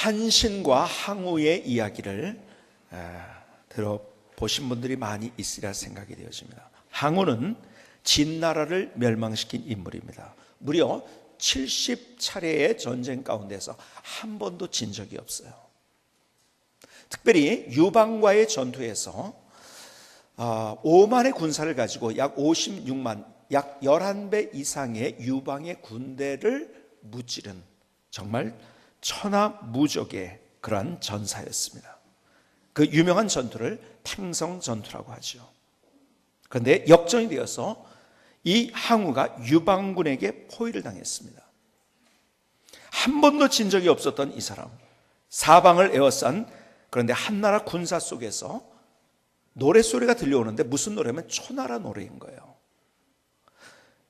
한신과 항우의 이야기를 들어보신 분들이 많이 있으리라 생각이 되어집니다. 항우는 진나라를 멸망시킨 인물입니다. 무려 70차례의 전쟁 가운데서 한 번도 진 적이 없어요. 특별히 유방과의 전투에서 5만의 군사를 가지고 약 56만, 약 11배 이상의 유방의 군대를 무찌른 정말 천하무적의 그러한 전사였습니다. 그 유명한 전투를 팽성 전투라고 하죠. 그런데 역전이 되어서 이 항우가 유방군에게 포위를 당했습니다. 한 번도 진 적이 없었던 이 사람, 사방을 에워싼, 그런데 한나라 군사 속에서 노랫소리가 들려오는데 무슨 노래면 초나라 노래인 거예요.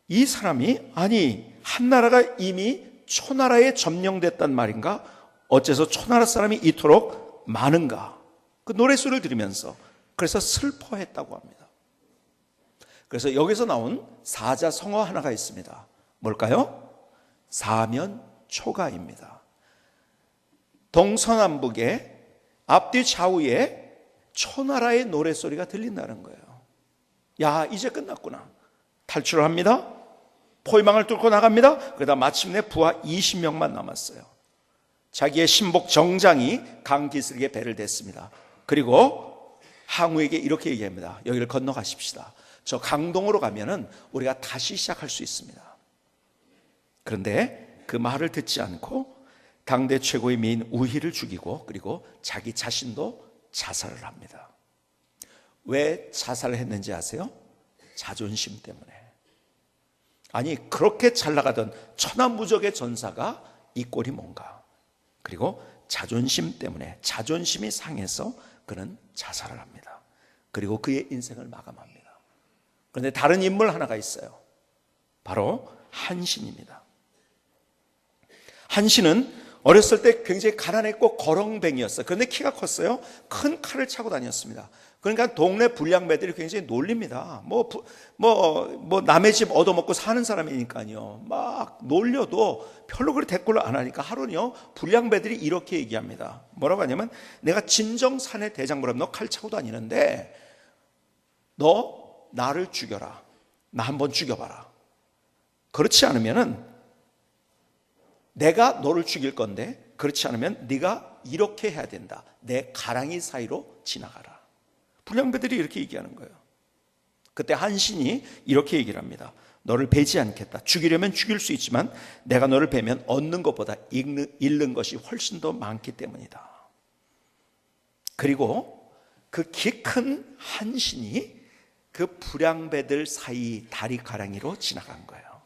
이 사람이 아니 한나라가 이미 초나라에 점령됐단 말인가? 어째서 초나라 사람이 이토록 많은가? 그 노랫소리를 들으면서 그래서 슬퍼했다고 합니다. 그래서 여기서 나온 사자성어 하나가 있습니다. 뭘까요? 사면초가입니다. 동서남북의 앞뒤 좌우에 초나라의 노랫소리가 들린다는 거예요. 야, 이제 끝났구나. 탈출을 합니다. 포위망을 뚫고 나갑니다. 그러다 마침내 부하 20명만 남았어요. 자기의 신복 정장이 강기슬에게 배를 댔습니다. 그리고 항우에게 이렇게 얘기합니다. 여기를 건너가십시다. 저 강동으로 가면은 우리가 다시 시작할 수 있습니다. 그런데 그 말을 듣지 않고 당대 최고의 미인 우희를 죽이고 그리고 자기 자신도 자살을 합니다. 왜 자살을 했는지 아세요? 자존심 때문에. 아니 그렇게 잘 나가던 천하무적의 전사가 이 꼴이 뭔가. 그리고 자존심 때문에, 자존심이 상해서 그는 자살을 합니다. 그리고 그의 인생을 마감합니다. 그런데 다른 인물 하나가 있어요. 바로 한신입니다. 한신은 어렸을 때 굉장히 가난했고 거렁뱅이였어요. 그런데 키가 컸어요. 큰 칼을 차고 다녔습니다. 그러니까 동네 불량배들이 굉장히 놀립니다. 남의 집 얻어먹고 사는 사람이니까요. 막 놀려도 별로 그렇게 대꾸를 안 하니까 하루는요, 불량배들이 이렇게 얘기합니다. 뭐라고 하냐면, 내가 진정산의 대장부라면 너 칼 차고 다니는데 너 나를 죽여라. 나 한번 죽여봐라. 그렇지 않으면은 내가 너를 죽일 건데, 그렇지 않으면 네가 이렇게 해야 된다. 내 가랑이 사이로 지나가라. 불량배들이 이렇게 얘기하는 거예요. 그때 한신이 이렇게 얘기를 합니다. 너를 베지 않겠다. 죽이려면 죽일 수 있지만 내가 너를 베면 얻는 것보다 잃는 것이 훨씬 더 많기 때문이다. 그리고 그 키 큰 한신이 그 불량배들 사이 다리 가랑이로 지나간 거예요.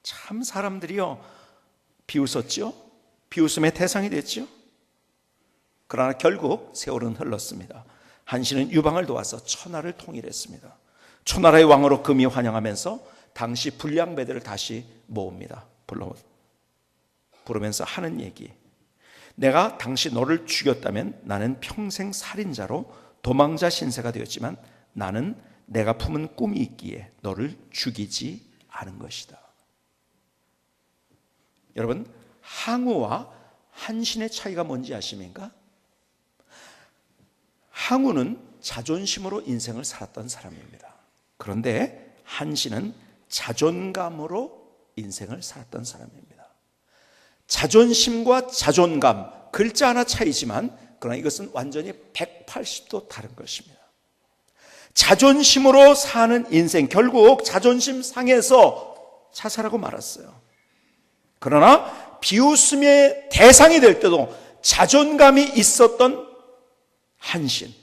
참 사람들이요, 비웃었죠? 비웃음의 대상이 됐죠? 그러나 결국 세월은 흘렀습니다. 한신은 유방을 도와서 천하를 통일했습니다. 초나라의 왕으로 금이 환영하면서 당시 불량배들을 다시 모읍니다. 부르면서 하는 얘기. 내가 당시 너를 죽였다면 나는 평생 살인자로 도망자 신세가 되었지만 나는 내가 품은 꿈이 있기에 너를 죽이지 않은 것이다. 여러분, 항우와 한신의 차이가 뭔지 아십니까? 항우는 자존심으로 인생을 살았던 사람입니다. 그런데 한신은 자존감으로 인생을 살았던 사람입니다. 자존심과 자존감, 글자 하나 차이지만 그러나 이것은 완전히 180도 다른 것입니다. 자존심으로 사는 인생, 결국 자존심 상해서 자살하고 말았어요. 그러나 비웃음의 대상이 될 때도 자존감이 있었던 한신,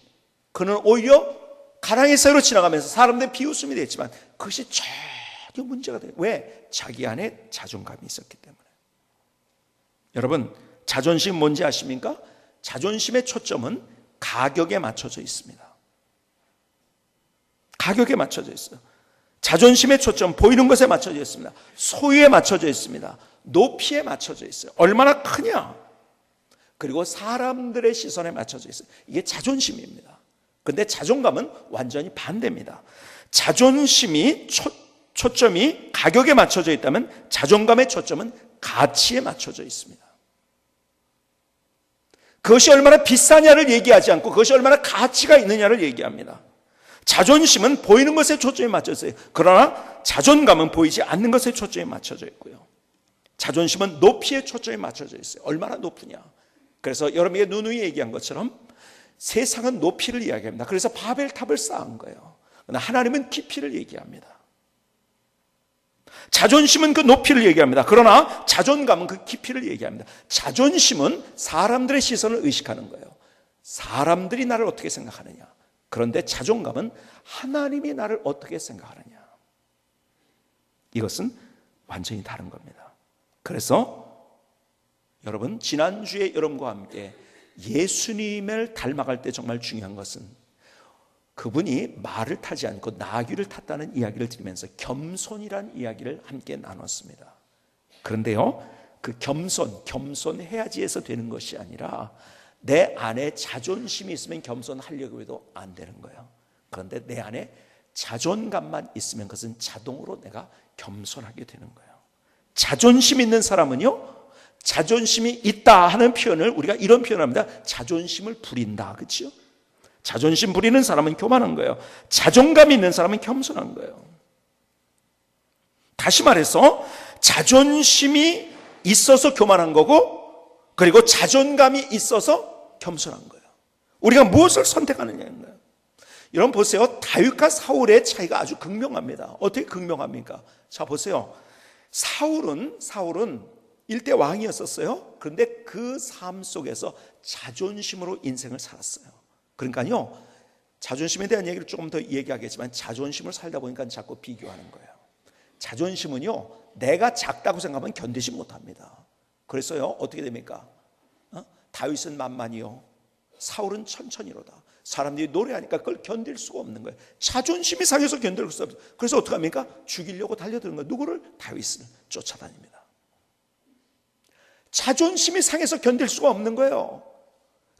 그는 오히려 가랑이 사이로 지나가면서 사람들의 비웃음이 됐지만 그것이 전혀 문제가 돼요. 왜? 자기 안에 자존감이 있었기 때문에. 여러분, 자존심 뭔지 아십니까? 자존심의 초점은 가격에 맞춰져 있습니다. 가격에 맞춰져 있어요. 자존심의 초점, 보이는 것에 맞춰져 있습니다. 소유에 맞춰져 있습니다. 높이에 맞춰져 있어요. 얼마나 크냐? 그리고 사람들의 시선에 맞춰져 있어요. 이게 자존심입니다. 그런데 자존감은 완전히 반대입니다. 자존심이 초점이 가격에 맞춰져 있다면 자존감의 초점은 가치에 맞춰져 있습니다. 그것이 얼마나 비싸냐를 얘기하지 않고 그것이 얼마나 가치가 있느냐를 얘기합니다. 자존심은 보이는 것에 초점이 맞춰져 있어요. 그러나 자존감은 보이지 않는 것에 초점이 맞춰져 있고요. 자존심은 높이에 초점이 맞춰져 있어요. 얼마나 높으냐. 그래서 여러분에게 누누이 얘기한 것처럼 세상은 높이를 이야기합니다. 그래서 바벨탑을 쌓은 거예요. 그러나 하나님은 깊이를 얘기합니다. 자존심은 그 높이를 얘기합니다. 그러나 자존감은 그 깊이를 얘기합니다. 자존심은 사람들의 시선을 의식하는 거예요. 사람들이 나를 어떻게 생각하느냐. 그런데 자존감은 하나님이 나를 어떻게 생각하느냐. 이것은 완전히 다른 겁니다. 그래서 여러분, 지난주에 여러분과 함께 예수님을 닮아갈 때 정말 중요한 것은 그분이 말을 타지 않고 나귀를 탔다는 이야기를 드리면서 겸손이라는 이야기를 함께 나눴습니다. 그런데요, 그 겸손해야지에서 되는 것이 아니라 내 안에 자존심이 있으면 겸손하려고 해도 안 되는 거예요. 그런데 내 안에 자존감만 있으면 그것은 자동으로 내가 겸손하게 되는 거예요. 자존심 있는 사람은요, 자존심이 있다 하는 표현을 우리가 이런 표현합니다. 자존심을 부린다. 그렇죠? 자존심 부리는 사람은 교만한 거예요. 자존감 있는 사람은 겸손한 거예요. 다시 말해서 자존심이 있어서 교만한 거고, 그리고 자존감이 있어서 겸손한 거예요. 우리가 무엇을 선택하느냐는 거예요. 여러분 보세요. 다윗과 사울의 차이가 아주 극명합니다. 어떻게 극명합니까? 자 보세요. 사울은 일대 왕이었었어요. 그런데 그 삶 속에서 자존심으로 인생을 살았어요. 그러니까요, 자존심에 대한 얘기를 조금 더 얘기하겠지만 자존심을 살다 보니까 자꾸 비교하는 거예요. 자존심은요, 내가 작다고 생각하면 견디지 못합니다. 그래서요, 어떻게 됩니까? 다윗은 만만이요, 사울은 천천히로다. 사람들이 노래하니까 그걸 견딜 수가 없는 거예요. 자존심이 상해서 견딜 수 없어요. 그래서 어떻게 합니까? 죽이려고 달려드는 거예요. 누구를? 다윗을 쫓아다닙니다. 자존심이 상해서 견딜 수가 없는 거예요.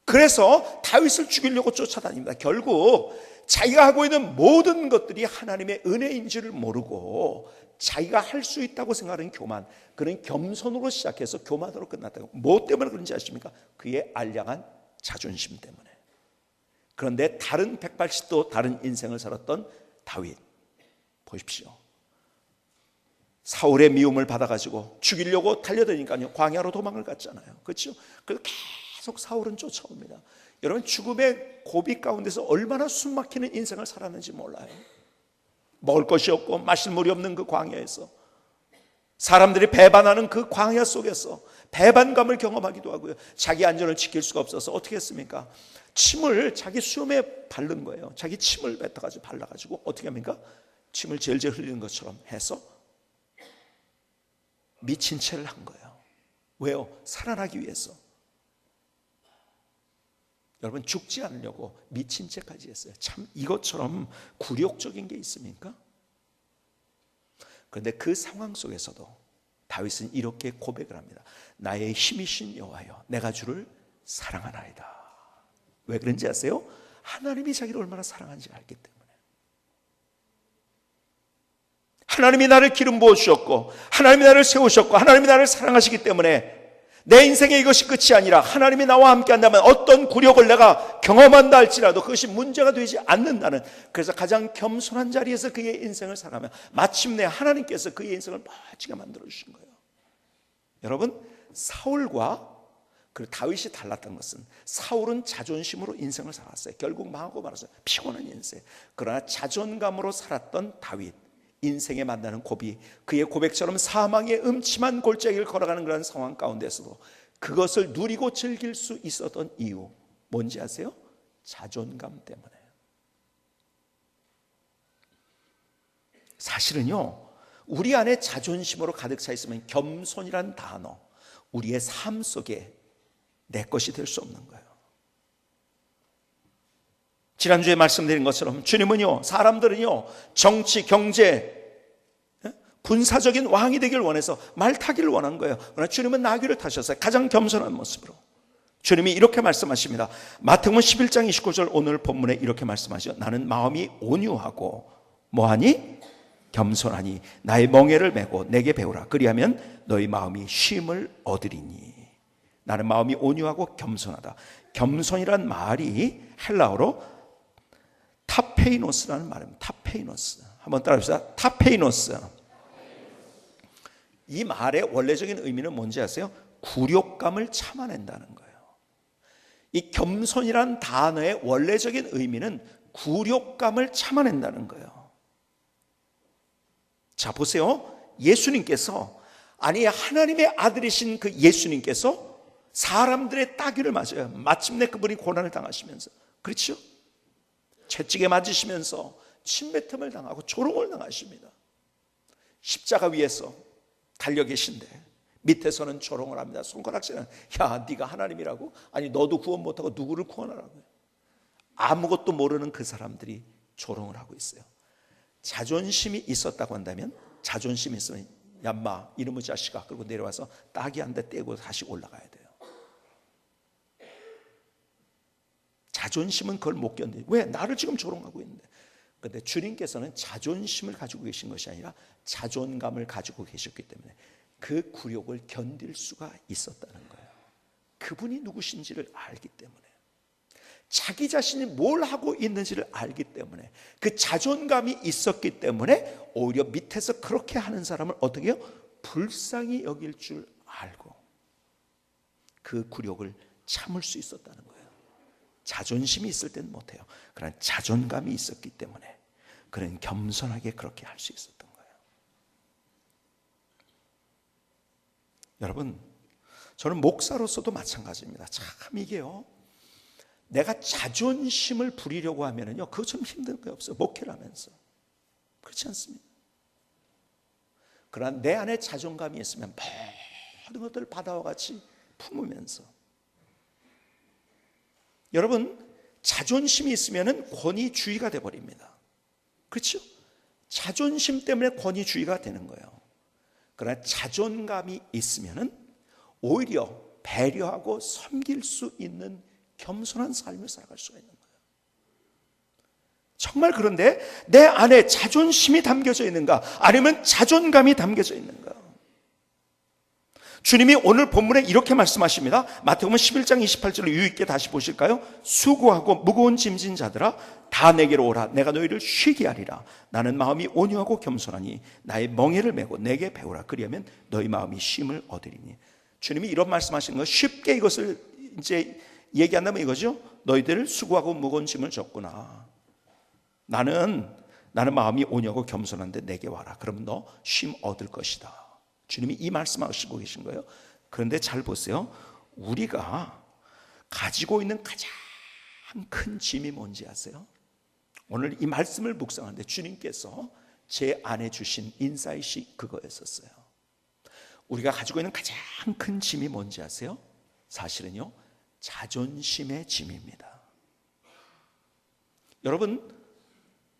그래서 다윗을 죽이려고 쫓아다닙니다. 결국 자기가 하고 있는 모든 것들이 하나님의 은혜인지를 모르고 자기가 할 수 있다고 생각하는 교만, 그런 겸손으로 시작해서 교만으로 끝났다고. 뭐 때문에 그런지 아십니까? 그의 알량한 자존심 때문에. 그런데 다른 180도 다른 인생을 살았던 다윗 보십시오. 사울의 미움을 받아가지고 죽이려고 달려드니까요, 광야로 도망을 갔잖아요. 그렇죠? 그래서 계속 사울은 쫓아옵니다. 여러분, 죽음의 고비 가운데서 얼마나 숨막히는 인생을 살았는지 몰라요. 먹을 것이 없고 마실 물이 없는 그 광야에서, 사람들이 배반하는 그 광야 속에서 배반감을 경험하기도 하고요, 자기 안전을 지킬 수가 없어서 어떻게 했습니까? 침을 자기 수염에 바른 거예요. 자기 침을 뱉어가지고 발라가지고 어떻게 합니까? 침을 질질 흘리는 것처럼 해서 미친 채를 한 거예요. 왜요? 살아나기 위해서. 여러분, 죽지 않으려고 미친 채까지 했어요. 참 이것처럼 굴욕적인 게 있습니까? 그런데 그 상황 속에서도 다윗은 이렇게 고백을 합니다. 나의 힘이신 여호와여, 내가 주를 사랑하나이다. 왜 그런지 아세요? 하나님이 자기를 얼마나 사랑하는지 알기 때문에. 하나님이 나를 기름 부어주셨고, 하나님이 나를 세우셨고, 하나님이 나를 사랑하시기 때문에 내 인생에 이것이 끝이 아니라 하나님이 나와 함께 한다면 어떤 굴욕을 내가 경험한다 할지라도 그것이 문제가 되지 않는다는, 그래서 가장 겸손한 자리에서 그의 인생을 살아가면 마침내 하나님께서 그의 인생을 멋지게 만들어주신 거예요. 여러분, 사울과 그 다윗이 달랐던 것은 사울은 자존심으로 인생을 살았어요. 결국 망하고 말았어요. 피곤한 인생. 그러나 자존감으로 살았던 다윗, 인생에 만나는 고비, 그의 고백처럼 사망의 음침한 골짜기를 걸어가는 그런 상황 가운데서도 그것을 누리고 즐길 수 있었던 이유 뭔지 아세요? 자존감 때문에. 사실은요, 우리 안에 자존심으로 가득 차 있으면 겸손이란 단어 우리의 삶 속에 내 것이 될 수 없는 거예요. 지난주에 말씀드린 것처럼 주님은요, 사람들은요, 정치, 경제, 군사적인 왕이 되길 원해서 말 타기를 원한 거예요. 그러나 주님은 나귀를 타셨어요. 가장 겸손한 모습으로. 주님이 이렇게 말씀하십니다. 마태복음 11장 29절 오늘 본문에 이렇게 말씀하시죠. 나는 마음이 온유하고 뭐하니? 겸손하니 나의 멍에를 메고 내게 배우라. 그리하면 너희 마음이 쉼을 얻으리니. 나는 마음이 온유하고 겸손하다. 겸손이란 말이 헬라어로 타페이노스라는 말입니다. 타페이노스. 한번 따라합시다. 타페이노스. 이 말의 원래적인 의미는 뭔지 아세요? 굴욕감을 참아낸다는 거예요. 이 겸손이란 단어의 원래적인 의미는 굴욕감을 참아낸다는 거예요. 자, 보세요. 예수님께서, 아니 하나님의 아들이신 그 예수님께서 사람들의 따귀를 맞아요. 마침내 그분이 고난을 당하시면서, 그렇죠? 채찍에 맞으시면서 침뱉음을 당하고 조롱을 당하십니다. 십자가 위에서 달려 계신데 밑에서는 조롱을 합니다. 손가락질은, 야 네가 하나님이라고? 아니 너도 구원 못하고 누구를 구원하라고요? 아무것도 모르는 그 사람들이 조롱을 하고 있어요. 자존심이 있었다고 한다면, 자존심이 있으면 얌마 이놈의 자식아, 그리고 내려와서 따귀 한 대 떼고 다시 올라가야 돼요. 자존심은 그걸 못 견뎌요. 왜? 나를 지금 조롱하고 있는데. 그런데 주님께서는 자존심을 가지고 계신 것이 아니라 자존감을 가지고 계셨기 때문에 그 굴욕을 견딜 수가 있었다는 거예요. 그분이 누구신지를 알기 때문에, 자기 자신이 뭘 하고 있는지를 알기 때문에, 그 자존감이 있었기 때문에 오히려 밑에서 그렇게 하는 사람을 어떻게 해요? 불쌍히 여길 줄 알고 그 굴욕을 참을 수 있었다는 거예요. 자존심이 있을 때는 못해요. 그러나 자존감이 있었기 때문에 그는 겸손하게 그렇게 할 수 있었던 거예요. 여러분, 저는 목사로서도 마찬가지입니다. 참 이게요, 내가 자존심을 부리려고 하면은요, 그것처럼 힘든 게 없어요. 목회를 하면서. 그렇지 않습니까? 그러나 내 안에 자존감이 있으면 모든 것들을 바다와 같이 품으면서, 여러분, 자존심이 있으면은 권위주의가 되어버립니다. 그렇죠? 자존심 때문에 권위주의가 되는 거예요. 그러나 자존감이 있으면은 오히려 배려하고 섬길 수 있는 겸손한 삶을 살아갈 수가 있는 거예요. 정말 그런데 내 안에 자존심이 담겨져 있는가, 아니면 자존감이 담겨져 있는가? 주님이 오늘 본문에 이렇게 말씀하십니다. 마태복음 11장 28절을 유의 있게 다시 보실까요? 수고하고 무거운 짐진 자들아 다 내게로 오라. 내가 너희를 쉬게 하리라. 나는 마음이 온유하고 겸손하니 나의 멍에를 메고 내게 배우라. 그리하면 너희 마음이 쉼을 얻으리니. 주님이 이런 말씀하시는 거, 쉽게 이것을 이제 얘기한다면 이거죠. 너희들 수고하고 무거운 짐을 졌구나. 나는 마음이 온유하고 겸손한데 내게 와라. 그러면 너 쉼 얻을 것이다. 주님이 이 말씀하시고 계신 거예요. 그런데 잘 보세요. 우리가 가지고 있는 가장 큰 짐이 뭔지 아세요? 오늘 이 말씀을 묵상하는데 주님께서 제 안에 주신 인사이트이 그거였었어요. 우리가 가지고 있는 가장 큰 짐이 뭔지 아세요? 사실은요, 자존심의 짐입니다. 여러분,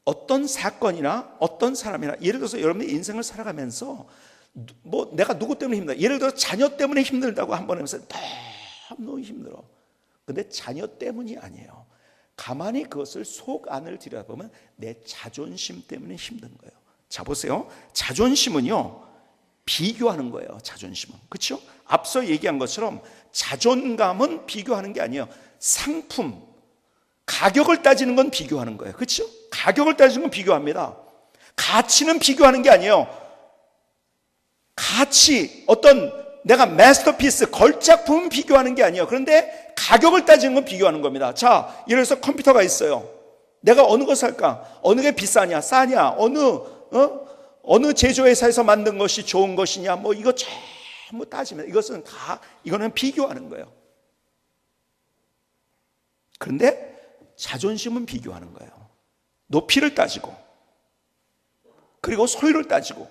어떤 사건이나 어떤 사람이나, 예를 들어서 여러분의 인생을 살아가면서 뭐 내가 누구 때문에 힘들다, 예를 들어 자녀 때문에 힘들다고 한번 하면서 너무 힘들어. 근데 자녀 때문이 아니에요. 가만히 그것을 속 안을 들여다보면 내 자존심 때문에 힘든 거예요. 자, 보세요. 자존심은요, 비교하는 거예요. 자존심은, 그렇죠? 앞서 얘기한 것처럼 자존감은 비교하는 게 아니에요. 상품, 가격을 따지는 건 비교하는 거예요. 그렇죠? 가격을 따지는 건 비교합니다. 가치는 비교하는 게 아니에요. 가치, 어떤 내가 마스터피스, 걸작품은 비교하는 게 아니에요. 그런데 가격을 따지는 건 비교하는 겁니다. 자, 예를 들어서 컴퓨터가 있어요. 내가 어느 거 살까? 어느 게 비싸냐, 싸냐, 어느 제조회사에서 만든 것이 좋은 것이냐, 뭐 이거 전부 따지면 이거는 비교하는 거예요. 그런데 자존심은 비교하는 거예요. 높이를 따지고, 그리고 소유를 따지고,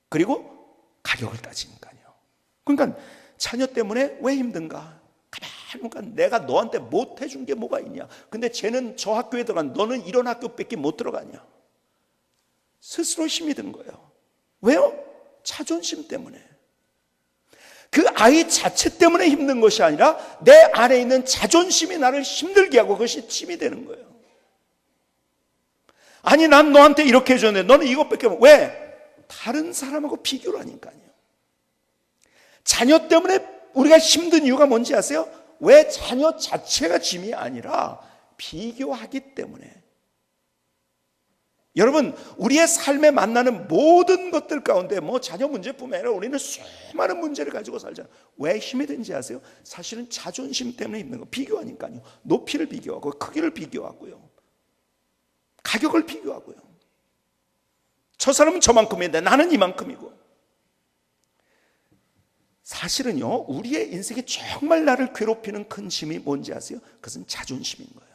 그리고 가격을 따지니까요. 그러니까 자녀 때문에 왜 힘든가? 가만히 보니까 내가 너한테 못 해준 게 뭐가 있냐? 근데 쟤는 저 학교에 들어간, 너는 이런 학교밖에 못 들어가냐? 스스로 힘이 드는 거예요. 왜요? 자존심 때문에. 그 아이 자체 때문에 힘든 것이 아니라 내 안에 있는 자존심이 나를 힘들게 하고 그것이 짐이 되는 거예요. 아니, 난 너한테 이렇게 해줬는데 너는 이것밖에 못. 왜? 다른 사람하고 비교를 하니까요. 자녀 때문에 우리가 힘든 이유가 뭔지 아세요? 왜 자녀 자체가 짐이 아니라 비교하기 때문에. 여러분, 우리의 삶에 만나는 모든 것들 가운데 자녀 문제뿐만 아니라 우리는 수많은 문제를 가지고 살잖아요. 왜 힘이 드는지 아세요? 사실은 자존심 때문에 힘든 거. 비교하니까요. 높이를 비교하고 크기를 비교하고요, 가격을 비교하고요. 저 사람은 저만큼인데 나는 이만큼이고. 사실은요, 우리의 인생에 정말 나를 괴롭히는 큰 짐이 뭔지 아세요? 그것은 자존심인 거예요.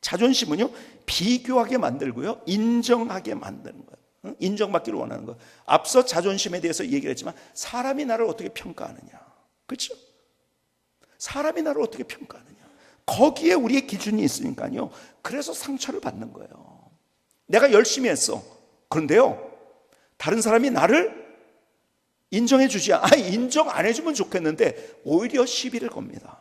자존심은요, 비교하게 만들고요, 인정하게 만드는 거예요. 인정받기를 원하는 거예요. 앞서 자존심에 대해서 얘기를 했지만 사람이 나를 어떻게 평가하느냐, 그렇죠? 사람이 나를 어떻게 평가하느냐, 거기에 우리의 기준이 있으니까요. 그래서 상처를 받는 거예요. 내가 열심히 했어. 그런데요, 다른 사람이 나를 인정해 주지 인정 안 해주면 좋겠는데 오히려 시비를 겁니다.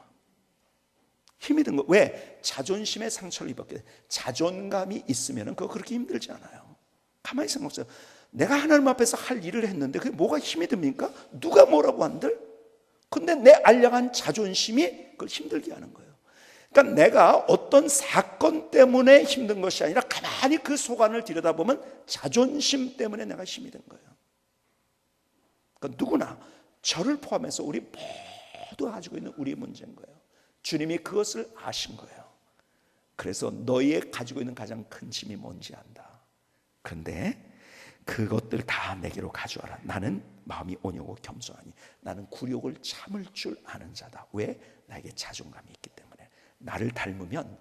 힘이 든 거. 왜? 자존심의 상처를 입었기 때문에. 자존감이 있으면 그거 그렇게 힘들지 않아요. 가만히 생각해보세요. 내가 하나님 앞에서 할 일을 했는데 그게 뭐가 힘이 듭니까? 누가 뭐라고 한들? 근데 내 알량한 자존심이 그걸 힘들게 하는 거예요. 그러니까 내가 어떤 사건 때문에 힘든 것이 아니라 가만히 그 속안을 들여다보면 자존심 때문에 내가 힘이 든 거예요. 그러니까 누구나, 저를 포함해서 우리 모두 가지고 있는 우리의 문제인 거예요. 주님이 그것을 아신 거예요. 그래서 너희의 가지고 있는 가장 큰 짐이 뭔지 안다. 그런데 그것들 다 내게로 가져와라. 나는 마음이 온유하고 겸손하니 나는 굴욕을 참을 줄 아는 자다. 왜? 나에게 자존감이 있기 때문에. 나를 닮으면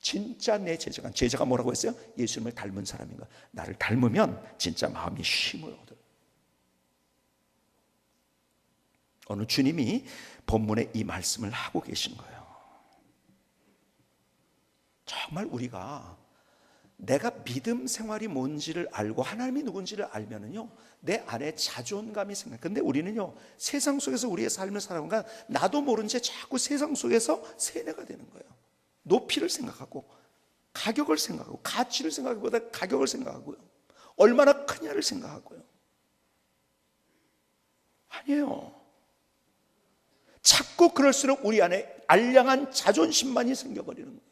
진짜 내 제자가 뭐라고 했어요? 예수님을 닮은 사람인 거야. 나를 닮으면 진짜 마음이 쉼을 얻어. 오늘 주님이 본문에 이 말씀을 하고 계신 거예요. 정말 우리가 내가 믿음 생활이 뭔지를 알고 하나님이 누군지를 알면은요, 내 안에 자존감이 생겨요. 근데 우리는요, 세상 속에서 우리의 삶을 살아가니까 나도 모른 채 자꾸 세상 속에서 세뇌가 되는 거예요. 높이를 생각하고 가격을 생각하고 가치를 생각하기보다 가격을 생각하고요, 얼마나 크냐를 생각하고요. 아니에요. 자꾸 그럴수록 우리 안에 알량한 자존심만이 생겨버리는 거예요.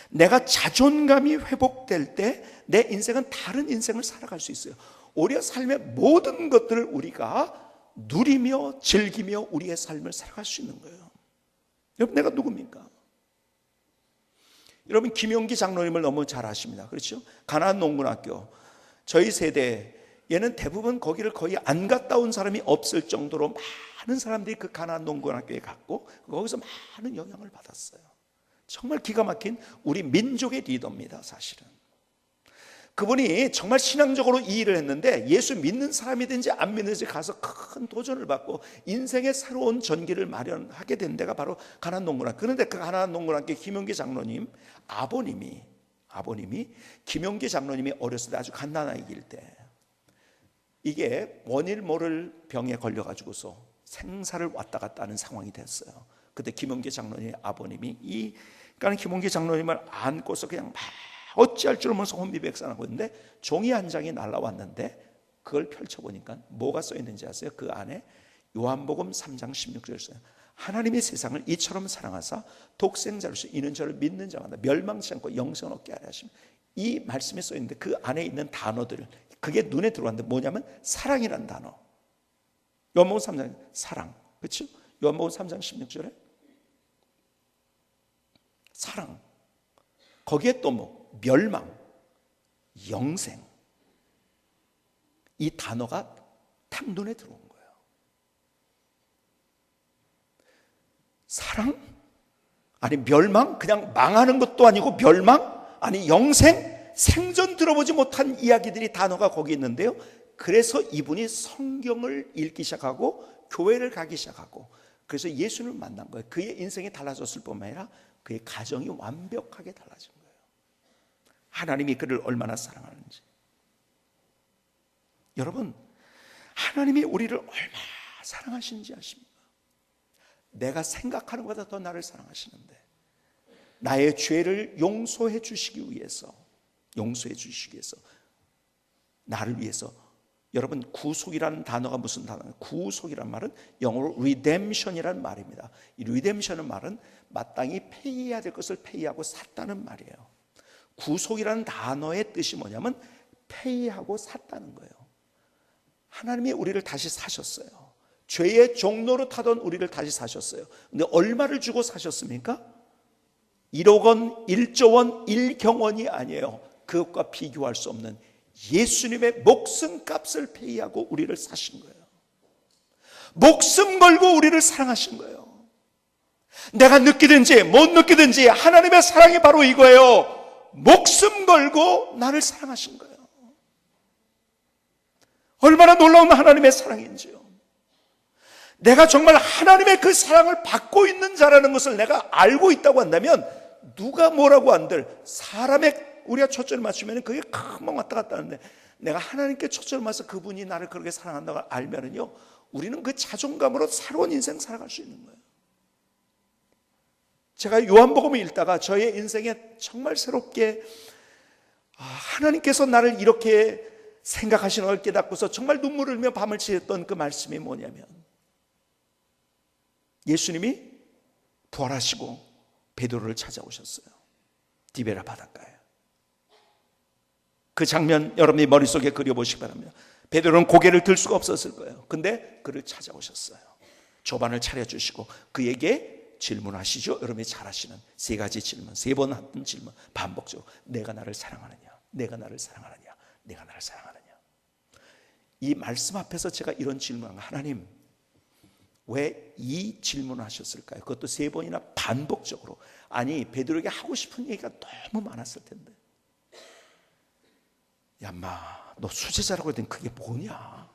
내가 자존감이 회복될 때 내 인생은 다른 인생을 살아갈 수 있어요. 오히려 삶의 모든 것들을 우리가 누리며 즐기며 우리의 삶을 살아갈 수 있는 거예요. 여러분, 내가 누굽니까? 여러분, 김용기 장로님을 너무 잘 아십니다. 그렇죠? 가나안 농군학교, 저희 세대, 얘는 대부분 거기를 거의 안 갔다 온 사람이 없을 정도로 많은 사람들이 그 가나안 농군학교에 갔고 거기서 많은 영향을 받았어요. 정말 기가 막힌 우리 민족의 리더입니다. 사실은 그분이 정말 신앙적으로 이 일을 했는데, 예수 믿는 사람이든지 안 믿는지 가서 큰 도전을 받고 인생의 새로운 전기를 마련하게 된 데가 바로 가나안 농군학교. 그런데 그 가나안 농군학교 김용기 장로님 아버님이 김용기 장로님이 어렸을 때 아주 갓난아기일 때 이게 원일 모를 병에 걸려가지고서 생사를 왔다 갔다 하는 상황이 됐어요. 그때 김용기 장로님의 아버님이 그러니까 김용기 장로님을 안고서 그냥 막 어찌할 줄 모르면서 혼비백산하고 있는데 종이 한 장이 날라왔는데 그걸 펼쳐보니까 뭐가 써있는지 아세요? 그 안에 요한복음 3장 16절 써요. 하나님이 세상을 이처럼 사랑하사 독생자로서 이는 저를 믿는 자마다 멸망치 않고 영생을 얻게 하려 하십니다. 이 말씀이 써있는데 그 안에 있는 단어들을, 그게 눈에 들어왔는데 뭐냐면 사랑이라는 단어. 요한복음 3장 사랑, 그렇죠? 요한복음 3장 16절에 사랑, 거기에 또 멸망, 영생, 이 단어가 탁 눈에 들어온 거예요. 사랑? 아니 멸망? 그냥 망하는 것도 아니고 멸망? 아니 영생? 생전 들어보지 못한 이야기들이, 단어가 거기 있는데요. 그래서 이분이 성경을 읽기 시작하고 교회를 가기 시작하고 그래서 예수를 만난 거예요. 그의 인생이 달라졌을 뿐만 아니라 그의 가정이 완벽하게 달라진 거예요. 하나님이 그를 얼마나 사랑하는지. 여러분, 하나님이 우리를 얼마나 사랑하시는지 아십니까? 내가 생각하는 것보다 더 나를 사랑하시는데, 나의 죄를 용서해 주시기 위해서 나를 위해서 여러분, 구속이라는 단어가 무슨 단어예요? 구속이란 말은 영어로 redemption이라는 말입니다. 이 redemption은 말은 마땅히 페이해야 될 것을 페이하고 샀다는 말이에요. 구속이라는 단어의 뜻이 뭐냐면 페이하고 샀다는 거예요. 하나님이 우리를 다시 사셨어요. 죄의 종로로 타던 우리를 다시 사셨어요. 근데 얼마를 주고 사셨습니까? 1억 원, 1조 원, 1경원이 아니에요. 그것과 비교할 수 없는 예수님의 목숨값을 페이하고 우리를 사신 거예요. 목숨 걸고 우리를 사랑하신 거예요. 내가 느끼든지 못 느끼든지 하나님의 사랑이 바로 이거예요. 목숨 걸고 나를 사랑하신 거예요. 얼마나 놀라운 하나님의 사랑인지요. 내가 정말 하나님의 그 사랑을 받고 있는 자라는 것을 내가 알고 있다고 한다면 누가 뭐라고 한들, 사람의 우리가 초점을 맞추면 그게 금방 왔다 갔다 하는데, 내가 하나님께 초점을 맞춰서 그분이 나를 그렇게 사랑한다고 알면은요, 우리는 그 자존감으로 새로운 인생 살아갈 수 있는 거예요. 제가 요한복음을 읽다가 저의 인생에 정말 새롭게 하나님께서 나를 이렇게 생각하시는 걸 깨닫고서 정말 눈물을 흘며 밤을 새웠던 그 말씀이 뭐냐면, 예수님이 부활하시고 베드로를 찾아오셨어요. 디베라 바닷가에. 그 장면 여러분이 머릿속에 그려보시기 바랍니다. 베드로는 고개를 들 수가 없었을 거예요. 근데 그를 찾아오셨어요. 조반을 차려주시고 그에게 질문하시죠. 여러분이 잘 아시는 세 가지 질문, 세 번 했던 질문, 반복적으로. 내가 나를 사랑하느냐? 내가 나를 사랑하느냐? 내가 나를 사랑하느냐? 이 말씀 앞에서 제가 이런 질문을, 하나님 왜 이 질문을 하셨을까요? 그것도 세 번이나 반복적으로. 아니, 베드로에게 하고 싶은 얘기가 너무 많았을 텐데. 야, 인마, 너 수제자라고 했더니 그게 뭐냐?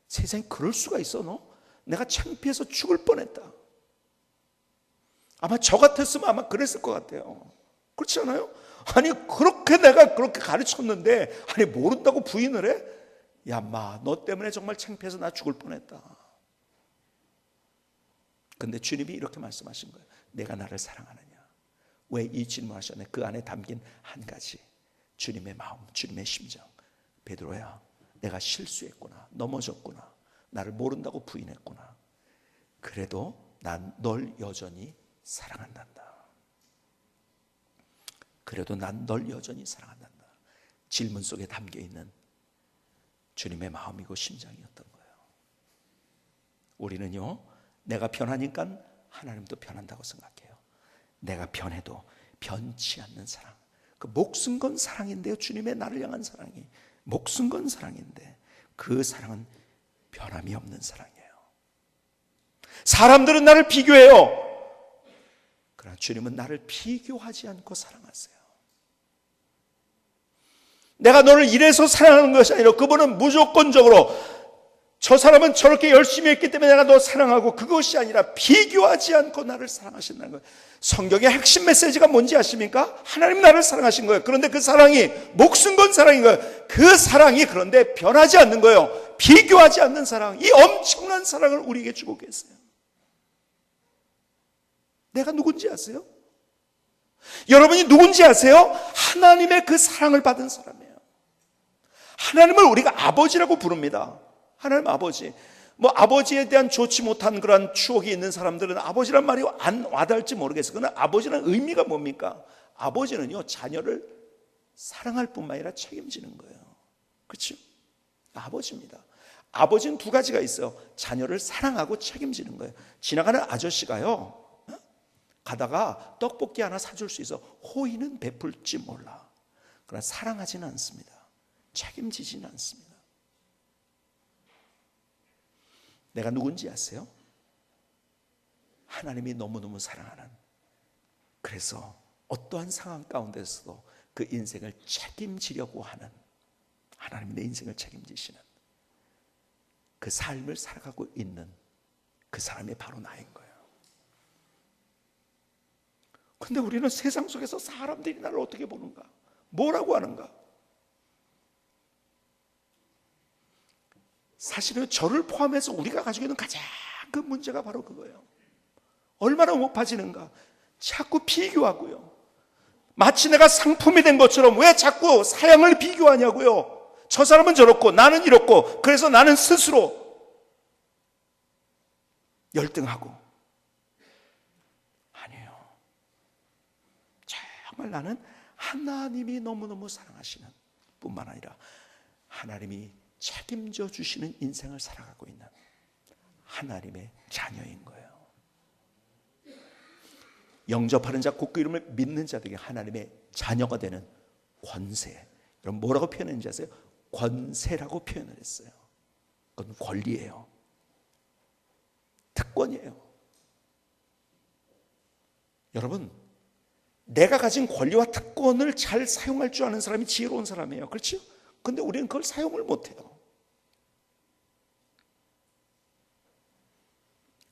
세상에 그럴 수가 있어, 너? 내가 창피해서 죽을 뻔했다. 아마 저 같았으면 아마 그랬을 것 같아요. 그렇지 않아요? 아니, 그렇게 내가 그렇게 가르쳤는데, 아니, 모른다고 부인을 해? 야, 인마, 너 때문에 정말 창피해서 나 죽을 뻔했다. 근데 주님이 이렇게 말씀하신 거예요. 내가 나를 사랑하느냐? 왜 이 질문하셨냐? 그 안에 담긴 한 가지, 주님의 마음, 주님의 심정. 베드로야, 내가 실수했구나, 넘어졌구나, 나를 모른다고 부인했구나. 그래도 난 널 여전히 사랑한단다. 그래도 난 널 여전히 사랑한단다. 질문 속에 담겨있는 주님의 마음이고 심정이었던 거예요. 우리는요, 내가 변하니까 하나님도 변한다고 생각해요. 내가 변해도 변치 않는 사랑, 그 목숨 건 사랑인데요, 주님의 나를 향한 사랑이 목숨 건 사랑인데 그 사랑은 변함이 없는 사랑이에요. 사람들은 나를 비교해요. 그러나 주님은 나를 비교하지 않고 사랑하세요. 내가 너를 이래서 사랑하는 것이 아니라 그분은 무조건적으로 저 사람은 저렇게 열심히 했기 때문에 내가 너 사랑하고, 그것이 아니라 비교하지 않고 나를 사랑하신다는 거예요. 성경의 핵심 메시지가 뭔지 아십니까? 하나님 나를 사랑하신 거예요. 그런데 그 사랑이 목숨 건 사랑인 거예요. 그 사랑이 그런데 변하지 않는 거예요. 비교하지 않는 사랑, 이 엄청난 사랑을 우리에게 주고 계세요. 내가 누군지 아세요? 여러분이 누군지 아세요? 하나님의 그 사랑을 받은 사람이에요. 하나님을 우리가 아버지라고 부릅니다. 하나님 아버지. 뭐 아버지에 대한 좋지 못한 그런 추억이 있는 사람들은 아버지란 말이 안 와닿을지 모르겠어요. 그러나 아버지는 의미가 뭡니까? 아버지는요, 자녀를 사랑할 뿐만 아니라 책임지는 거예요. 그렇죠? 아버지입니다. 아버지는 두 가지가 있어요. 자녀를 사랑하고 책임지는 거예요. 지나가는 아저씨가요, 가다가 떡볶이 하나 사줄 수 있어 호의는 베풀지 몰라. 그러나 사랑하지는 않습니다. 책임지지는 않습니다. 내가 누군지 아세요? 하나님이 너무너무 사랑하는, 그래서 어떠한 상황 가운데서도 그 인생을 책임지려고 하는, 하나님이 내 인생을 책임지시는 그 삶을 살아가고 있는 그 사람이 바로 나인 거예요. 근데 우리는 세상 속에서 사람들이 나를 어떻게 보는가? 뭐라고 하는가? 사실은 저를 포함해서 우리가 가지고 있는 가장 큰 문제가 바로 그거예요. 얼마나 높아지는가? 자꾸 비교하고요. 마치 내가 상품이 된 것처럼 왜 자꾸 사양을 비교하냐고요. 저 사람은 저렇고 나는 이렇고 그래서 나는 스스로 열등하고. 아니에요. 정말 나는 하나님이 너무너무 사랑하시는 뿐만 아니라 하나님이 책임져 주시는 인생을 살아가고 있는 하나님의 자녀인 거예요. 영접하는 자 곧 그 이름을 믿는 자들에게 하나님의 자녀가 되는 권세. 여러분 뭐라고 표현했는지 아세요? 권세라고 표현을 했어요. 그건 권리예요. 특권이에요. 여러분, 내가 가진 권리와 특권을 잘 사용할 줄 아는 사람이 지혜로운 사람이에요. 그렇죠? 근데 우리는 그걸 사용을 못해요.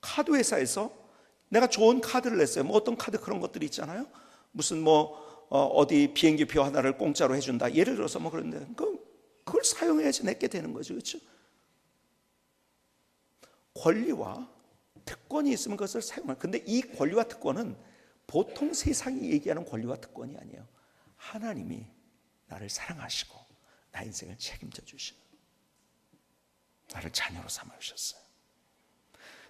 카드 회사에서 내가 좋은 카드를 냈어요. 뭐 어떤 카드 그런 것들이 있잖아요. 무슨 어디 비행기표 하나를 공짜로 해준다. 예를 들어서 뭐 그런데 그걸 사용해야지 내게 되는 거죠. 그렇죠? 권리와 특권이 있으면 그것을 사용할. 근데 이 권리와 특권은 보통 세상이 얘기하는 권리와 특권이 아니에요. 하나님이 나를 사랑하시고 나 인생을 책임져 주시는, 나를 자녀로 삼아 주셨어요.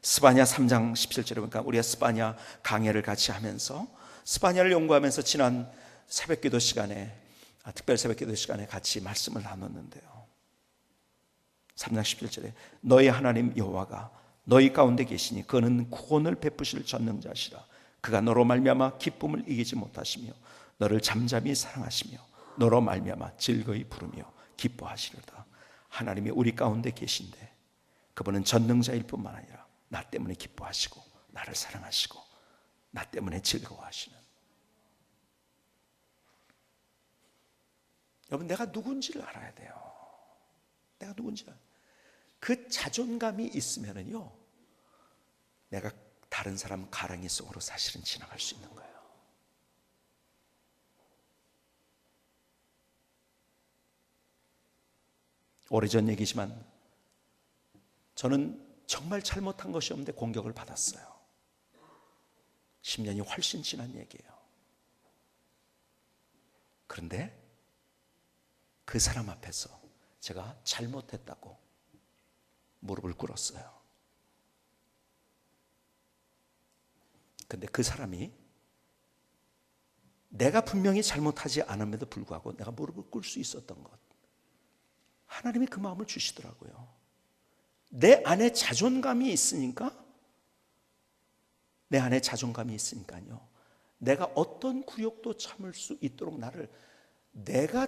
스바냐 3장 17절에 보니까 우리가 스바냐 강해를 같이 하면서 스바냐를 연구하면서 지난 새벽기도 시간에, 특별 새벽기도 시간에 같이 말씀을 나눴는데요. 3장 17절에 너희 하나님 여호와가 너희 가운데 계시니 그는 구원을 베푸실 전능자시라. 그가 너로 말미암아 기쁨을 이기지 못하시며 너를 잠잠히 사랑하시며 너로 말미암아 즐거이 부르며 기뻐하시리로다. 하나님이 우리 가운데 계신데 그분은 전능자일 뿐만 아니라 나 때문에 기뻐하시고 나를 사랑하시고 나 때문에 즐거워하시는. 여러분, 내가 누군지를 알아야 돼요. 내가 누군지. 그 자존감이 있으면은요, 내가 다른 사람 가랑이 속으로 사실은 지나갈 수 있는 거예요. 오래전 얘기지만 저는 정말 잘못한 것이 없는데 공격을 받았어요. 10년이 훨씬 지난 얘기예요. 그런데 그 사람 앞에서 제가 잘못했다고 무릎을 꿇었어요. 근데 그 사람이 내가 분명히 잘못하지 않음에도 불구하고 내가 무릎을 꿇을 수 있었던 것, 하나님이 그 마음을 주시더라고요. 내 안에 자존감이 있으니까, 내 안에 자존감이 있으니까요, 내가 어떤 굴욕도 참을 수 있도록 나를, 내가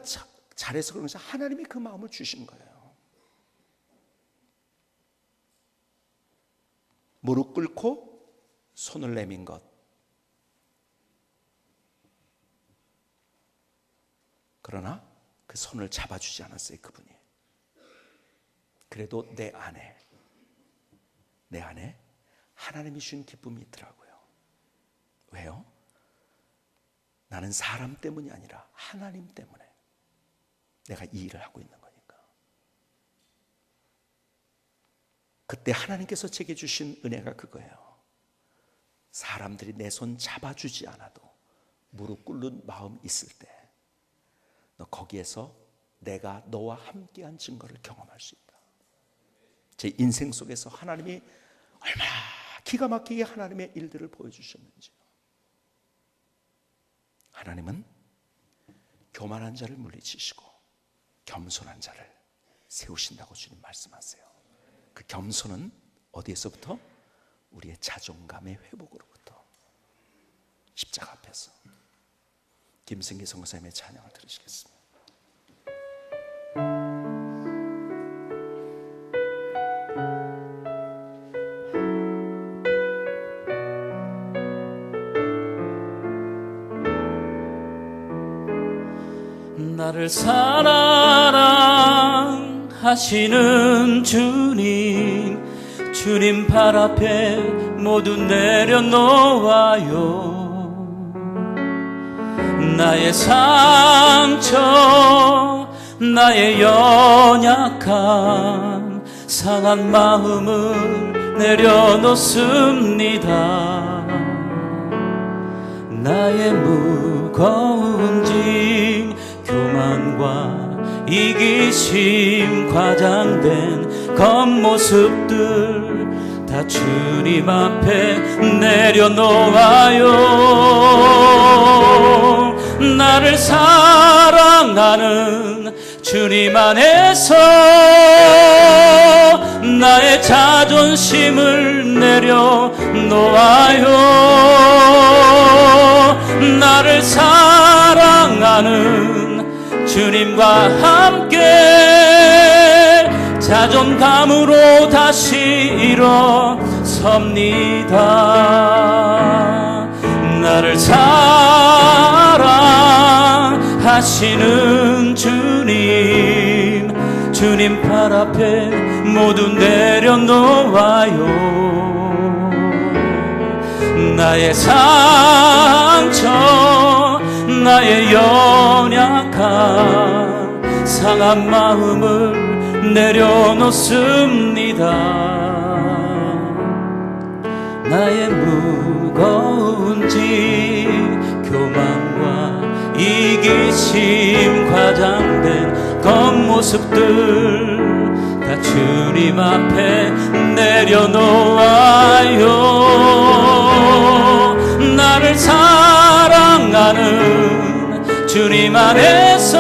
잘해서 그런 것이 하나님이 그 마음을 주신 거예요. 무릎 꿇고 손을 내민 것, 그러나 그 손을 잡아주지 않았어요, 그분이. 그래도 내 안에 하나님이 주신 기쁨이 있더라고요. 왜요? 나는 사람 때문이 아니라 하나님 때문에 내가 이 일을 하고 있는 거니까. 그때 하나님께서 제게 주신 은혜가 그거예요. 사람들이 내 손 잡아주지 않아도 무릎 꿇는 마음 있을 때 너 거기에서 내가 너와 함께한 증거를 경험할 수 있다. 제 인생 속에서 하나님이 얼마나 기가 막히게 하나님의 일들을 보여주셨는지요. 하나님은 교만한 자를 물리치시고 겸손한 자를 세우신다고 주님 말씀하세요. 그 겸손은 어디에서부터? 우리의 자존감의 회복으로부터. 십자가 앞에서. 김승기 선교사님의 찬양을 들으시겠습니다. 나를 사랑하시는 주님, 주님 발 앞에 모두 내려놓아요. 나의 상처, 나의 연약함, 상한 마음을 내려놓습니다. 나의 무거운 짐, 교만과 이기심 과장된 겉모습들 다 주님 앞에 내려놓아요. 나를 사랑하는 주님 안에서 나의 자존심을 내려놓아요. 나를 사랑하는 주님과 함께 자존감으로 다시 일어섭니다. 나를 사랑하시는 주님 팔 앞에 모두 내려놓아요. 나의 상처, 나의 연약한 상한 마음을 내려놓습니다. 나의 무거운 짐, 교만과 이기심 과장된 겉모습들 다 주님 앞에 내려놓아요. 나를 사랑하는 주님 안에서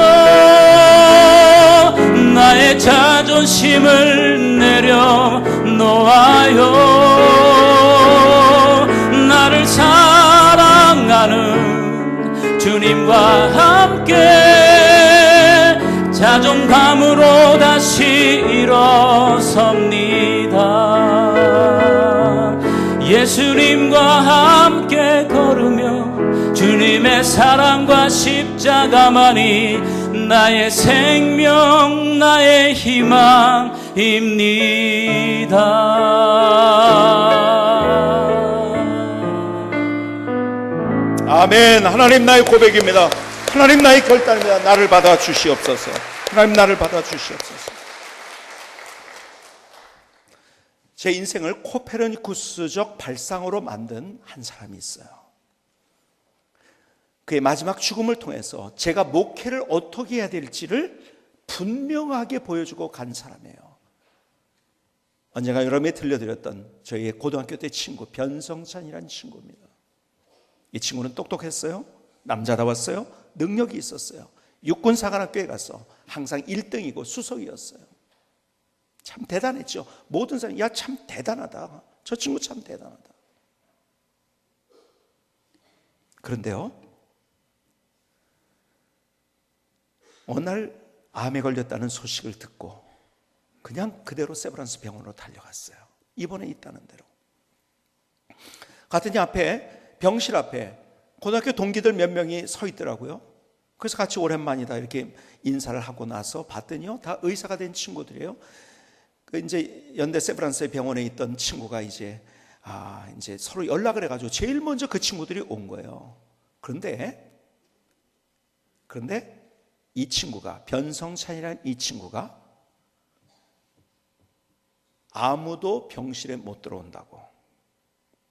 나의 자존심을 내려놓아요. 나를 사랑하는 주님과 함께 자존감으로 다시 일어섭니다. 예수님과 함께 걸으며 주님의 사랑과 십자가만이 나의 생명, 나의 희망입니다. 아멘. 하나님 나의 고백입니다. 하나님 나의 결단입니다. 나를 받아 주시옵소서. 하나님 나를 받아 주시옵소서. 제 인생을 코페르니쿠스적 발상으로 만든 한 사람이 있어요. 그의 마지막 죽음을 통해서 제가 목회를 어떻게 해야 될지를 분명하게 보여주고 간 사람이에요. 언젠가 여러분이 들려드렸던 저희의 고등학교 때 친구 변성찬이라는 친구입니다. 이 친구는 똑똑했어요. 남자다웠어요. 능력이 있었어요. 육군사관학교에 가서 항상 1등이고 수석이었어요. 참 대단했죠. 모든 사람이 야 참 대단하다. 저 친구 참 대단하다. 그런데요, 어느 날 암에 걸렸다는 소식을 듣고 그냥 그대로 세브란스 병원으로 달려갔어요. 입원해 있다는 대로. 갔더니 앞에, 병실 앞에 고등학교 동기들 몇 명이 서 있더라고요. 그래서 같이 오랜만이다 이렇게 인사를 하고 나서 봤더니요, 다 의사가 된 친구들이에요. 그 이제 연대 세브란스 병원에 있던 친구가 이제 서로 연락을 해가지고 제일 먼저 그 친구들이 온 거예요. 그런데 이 친구가, 변성찬이라는 이 친구가 아무도 병실에 못 들어온다고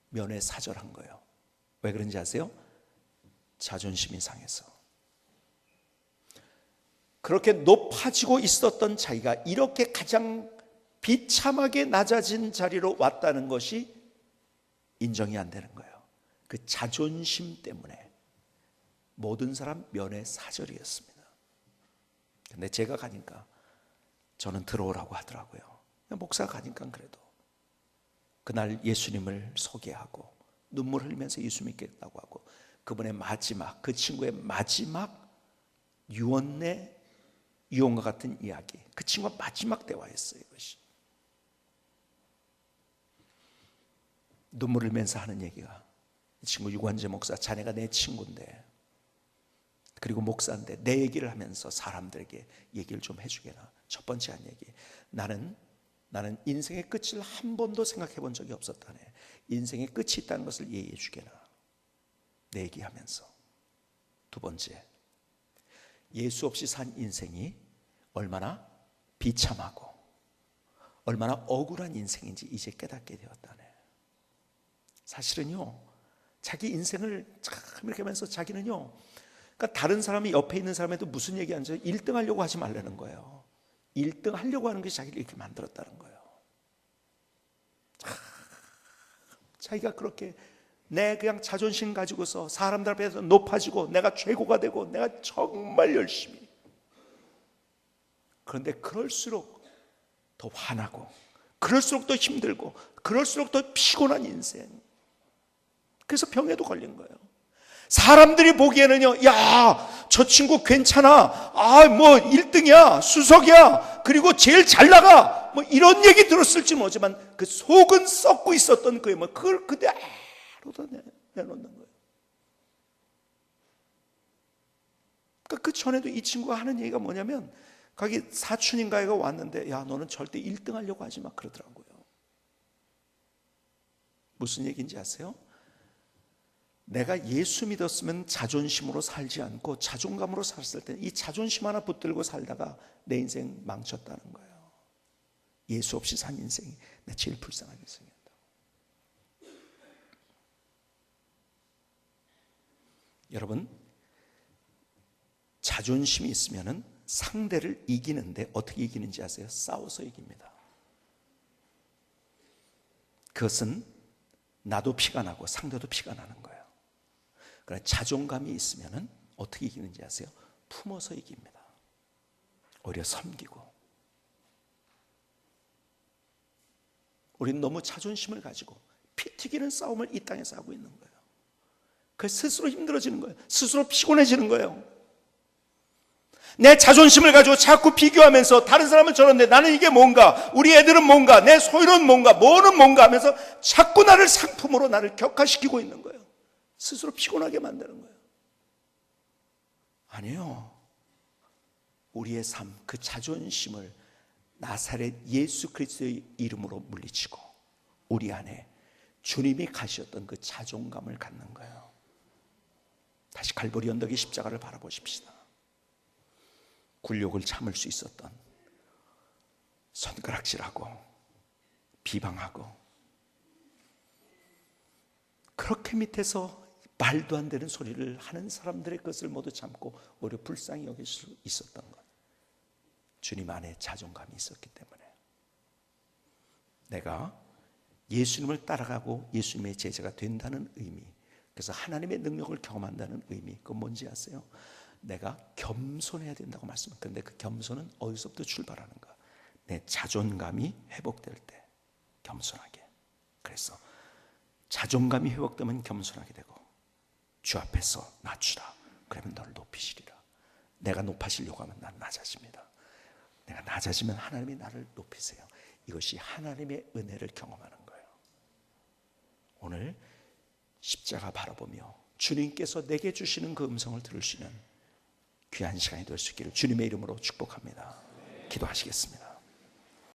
면회사절한 거예요. 왜 그런지 아세요? 자존심이 상해서. 그렇게 높아지고 있었던 자기가 이렇게 가장 비참하게 낮아진 자리로 왔다는 것이 인정이 안 되는 거예요. 그 자존심 때문에 모든 사람 면회사절이었습니다. 근데 제가 가니까 저는 들어오라고 하더라고요. 목사가 가니까 그래도 그날 예수님을 소개하고 눈물 흘리면서 예수 믿겠다고 하고 그분의 마지막, 그 친구의 마지막 유언과 같은 이야기, 그 친구가 마지막 대화였어요. 이것이 눈물 흘리면서 하는 얘기가, 이 친구 유관재 목사, 자네가 내 친구인데 그리고 목사인데 내 얘기를 하면서 사람들에게 얘기를 좀 해주게나. 첫 번째 한 얘기, 나는 인생의 끝을 한 번도 생각해 본 적이 없었다네. 인생의 끝이 있다는 것을 이해해 주게나. 내 얘기하면서. 두 번째, 예수 없이 산 인생이 얼마나 비참하고 얼마나 억울한 인생인지 이제 깨닫게 되었다네. 사실은요, 자기 인생을 참 이렇게 하면서 자기는요, 그러니까 다른 사람이 옆에 있는 사람한테 무슨 얘기 하는지 1등 하려고 하지 말라는 거예요. 1등 하려고 하는 것이 자기를 이렇게 만들었다는 거예요. 자기가 그렇게 내 그냥 자존심 가지고서 사람들 앞에서 높아지고 내가 최고가 되고 내가 정말 열심히, 그런데 그럴수록 더 화나고 그럴수록 더 힘들고 그럴수록 더 피곤한 인생. 그래서 병에도 걸린 거예요. 사람들이 보기에는요, 야, 저 친구 괜찮아, 뭐 1등이야, 수석이야, 그리고 제일 잘 나가, 뭐 이런 얘기 들었을지 모르지만 그 속은 썩고 있었던 거예요. 뭐 그걸 그대로 내놓는 거예요. 그러니까 그 전에도 이 친구가 하는 얘기가 뭐냐면, 거기 사촌인가가 왔는데, 야, 너는 절대 1등 하려고 하지 마, 그러더라고요. 무슨 얘기인지 아세요? 내가 예수 믿었으면 자존심으로 살지 않고 자존감으로 살았을 때 이 자존심 하나 붙들고 살다가 내 인생 망쳤다는 거예요. 예수 없이 산 인생이 내 제일 불쌍한 인생이었다. 여러분, 자존심이 있으면은 상대를 이기는데 어떻게 이기는지 아세요? 싸워서 이깁니다. 그것은 나도 피가 나고 상대도 피가 나는 거예요. 그러나 자존감이 있으면 어떻게 이기는지 아세요? 품어서 이깁니다. 오히려 섬기고. 우리는 너무 자존심을 가지고 피 튀기는 싸움을 이 땅에서 하고 있는 거예요. 그래서 스스로 힘들어지는 거예요. 스스로 피곤해지는 거예요. 내 자존심을 가지고 자꾸 비교하면서 다른 사람은 저런데 나는 이게 뭔가, 우리 애들은 뭔가, 내 소유는 뭔가, 뭐는 뭔가 하면서 자꾸 나를 상품으로 나를 격화시키고 있는 거예요. 스스로 피곤하게 만드는 거예요. 아니에요. 우리의 삶, 그 자존심을 나사렛 예수 그리스도의 이름으로 물리치고 우리 안에 주님이 가셨던 그 자존감을 갖는 거예요. 다시 갈보리 언덕의 십자가를 바라보십시다. 굴욕을 참을 수 있었던, 손가락질하고 비방하고 그렇게 밑에서 말도 안 되는 소리를 하는 사람들의 것을 모두 참고 오히려 불쌍히 여길 수 있었던 것, 주님 안에 자존감이 있었기 때문에. 내가 예수님을 따라가고 예수님의 제자가 된다는 의미, 그래서 하나님의 능력을 경험한다는 의미, 그건 뭔지 아세요? 내가 겸손해야 된다고 말씀을. 그런데 그 겸손은 어디서부터 출발하는가? 내 자존감이 회복될 때 겸손하게. 그래서 자존감이 회복되면 겸손하게 되고, 주 앞에서 낮추라, 그러면 너를 높이시리라. 내가 높아지려고 하면 난 낮아집니다. 내가 낮아지면 하나님이 나를 높이세요. 이것이 하나님의 은혜를 경험하는 거예요. 오늘 십자가 바라보며 주님께서 내게 주시는 그 음성을 들을 수 있는 귀한 시간이 될 수 있기를 주님의 이름으로 축복합니다. 기도하시겠습니다.